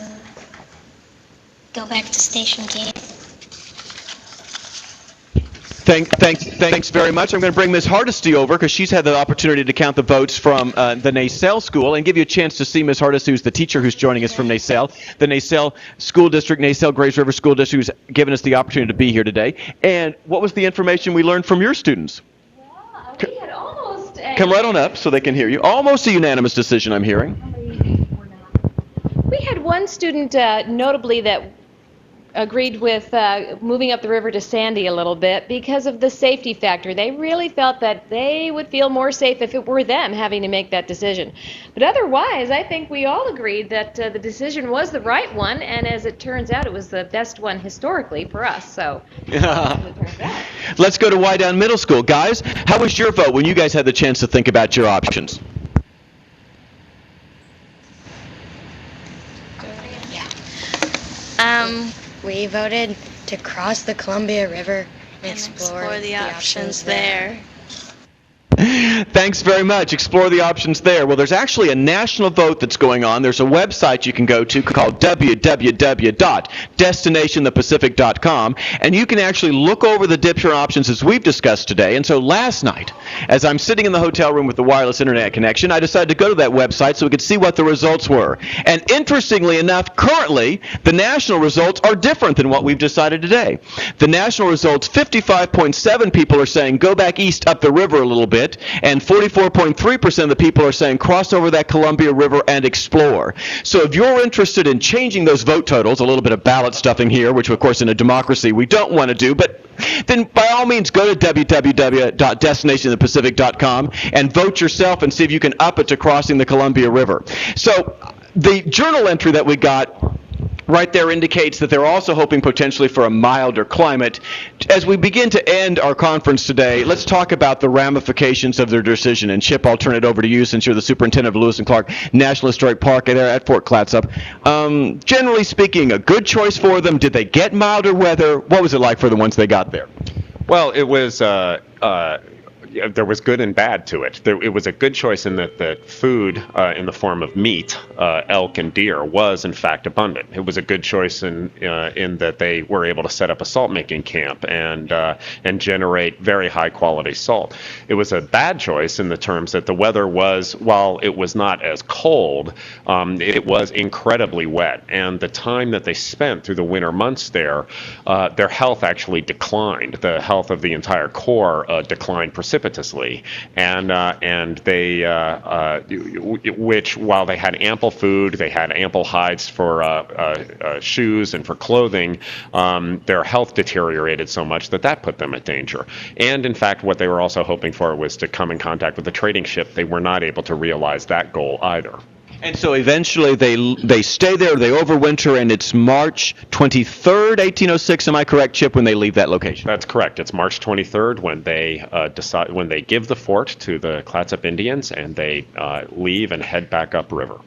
go back to Station Camp. Thanks very much. I'm going to bring Ms. Hardesty over because she's had the opportunity to count the votes from the Naselle School and give you a chance to see Ms. Hardesty, who's the teacher who's joining us from Naselle. The Naselle School District, Naselle Grays River School District, who's given us the opportunity to be here today. And what was the information we learned from your students? We had almost Come right on up so they can hear you. Almost a unanimous decision, I'm hearing. We had one student notably that agreed with moving up the river to Sandy a little bit because of the safety factor. They really felt that they would feel more safe if it were them having to make that decision. But otherwise, I think we all agreed that the decision was the right one, and as it turns out, it was the best one historically for us. So Let's go to Wydown Middle School. Guys, how was your vote when you guys had the chance to think about your options? We voted to cross the Columbia River and explore the options there. Thanks very much. Explore the options there. Well, there's actually a national vote that's going on. There's a website you can go to called www.destinationthepacific.com, and you can actually look over the different options as we've discussed today. And so last night, as I'm sitting in the hotel room with the wireless internet connection, I decided to go to that website so we could see what the results were. And interestingly enough, currently, the national results are different than what we've decided today. The national results, 55.7 people are saying go back east up the river a little bit, and 44.3% of the people are saying cross over that Columbia River and explore. So if you're interested in changing those vote totals, a little bit of ballot stuffing here, which of course in a democracy we don't want to do, but then by all means go to www.destinationthepacific.com and vote yourself and see if you can up it to crossing the Columbia River. So the journal entry that we got right there indicates that they're also hoping potentially for a milder climate. As we begin to end our conference today, let's talk about the ramifications of their decision. And Chip, I'll turn it over to you since you're the superintendent of Lewis and Clark National Historic Park there at Fort Clatsop. Generally speaking, a good choice for them. Did they get milder weather? What was it like for the ones they got there? Well, it was there was good and bad to it. It was a good choice in that the food in the form of meat, elk and deer, was in fact abundant. It was a good choice in that they were able to set up a salt making camp and generate very high quality salt. It was a bad choice in the terms that the weather was, while it was not as cold, it was incredibly wet. And the time that they spent through the winter months there, their health actually declined. The health of the entire Corps declined precipitously. And they, which while they had ample food, they had ample hides for shoes and for clothing, their health deteriorated so much that put them at danger. And in fact, what they were also hoping for was to come in contact with a trading ship. They were not able to realize that goal either. And so eventually they stay there, they overwinter, and it's March 23rd, 1806, am I correct, Chip, when they leave that location? That's correct. It's March 23rd when they when they give the fort to the Clatsop Indians and they leave and head back upriver.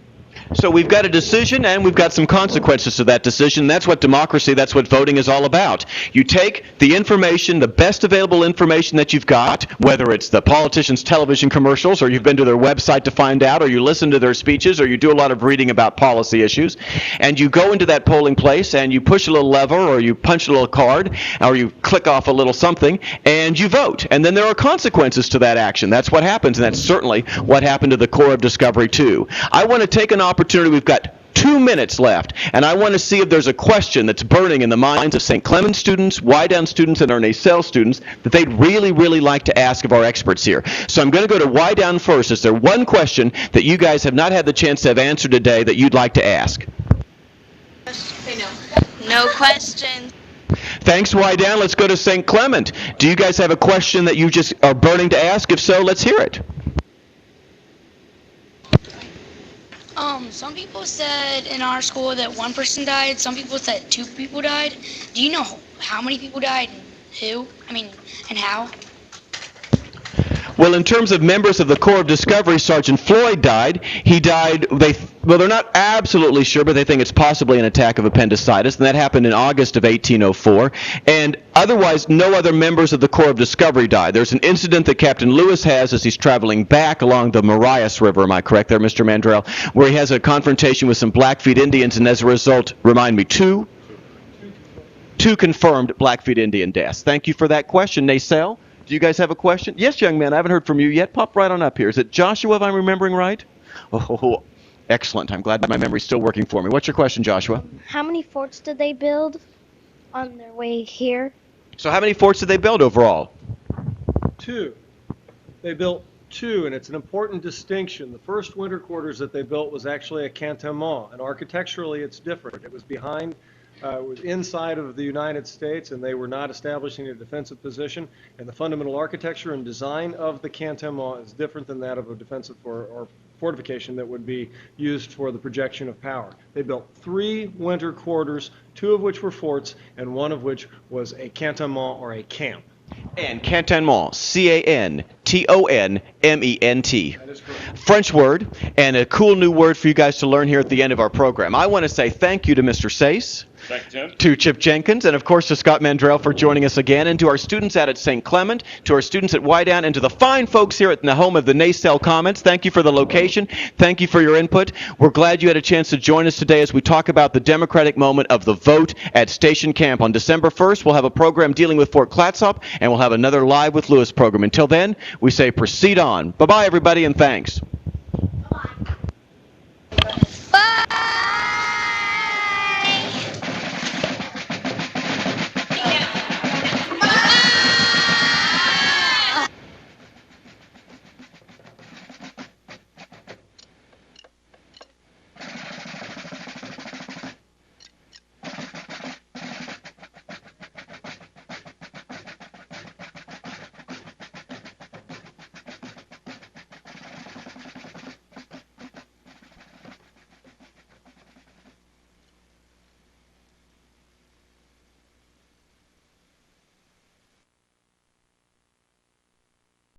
So we've got a decision and we've got some consequences to that decision. That's what democracy, that's what voting is all about. You take the information, the best available information that you've got, whether it's the politicians' television commercials or you've been to their website to find out or you listen to their speeches or you do a lot of reading about policy issues, and you go into that polling place and you push a little lever or you punch a little card or you click off a little something and you vote. And then there are consequences to that action. That's what happens, and that's certainly what happened to the Corps of Discovery too. I want to take an opportunity. We've got 2 minutes left, and I want to see if there's a question that's burning in the minds of St. Clemens students, Wydown students, and our Naselle students that they'd really, really like to ask of our experts here. So I'm going to go to Wydown first. Is there one question that you guys have not had the chance to have answered today that you'd like to ask? No questions. Thanks, Wydown. Let's go to St. Clement. Do you guys have a question that you just are burning to ask? If so, let's hear it. Some people said in our school that one person died. Some people said 2 people died. Do you know how many people died and who? And how? Well, in terms of members of the Corps of Discovery, Sergeant Floyd died. He died, they're not absolutely sure, but they think it's possibly an attack of appendicitis, and that happened in August of 1804. And otherwise, no other members of the Corps of Discovery died. There's an incident that Captain Lewis has as he's traveling back along the Marias River, am I correct there, Mr. Mandrell, where he has a confrontation with some Blackfeet Indians, and as a result, remind me, two confirmed Blackfeet Indian deaths. Thank you for that question. Nacelle, do you guys have a question? Yes, young man, I haven't heard from you yet. Pop right on up here. Is it Joshua, if I'm remembering right? Oh, excellent. I'm glad my memory's still working for me. What's your question, Joshua? How many forts did they build on their way here? So how many forts did they build overall? 2. They built 2, and it's an important distinction. The first winter quarters that they built was actually a cantonment, and architecturally it's different. It was behind, it was inside of the United States, and they were not establishing a defensive position. And the fundamental architecture and design of the cantonment is different than that of a defensive or fortification that would be used for the projection of power. They built 3 winter quarters, 2 of which were forts, and 1 of which was a cantonment or a camp. And cantonment, C-A-N-T-O-N-M-E-N-T. That is correct. French word, and a cool new word for you guys to learn here at the end of our program. I want to say thank you to Mr. Sace, to Chip Jenkins, and of course to Scott Mandrell for joining us again, and to our students out at St. Clement, to our students at Wydown, and to the fine folks here at the home of the Nacelle Comments. Thank you for the location. Thank you for your input. We're glad you had a chance to join us today as we talk about the democratic moment of the vote at Station Camp. On December 1st, we'll have a program dealing with Fort Clatsop, and we'll have another Live with Lewis program. Until then, we say proceed on. Bye-bye, everybody, and thanks.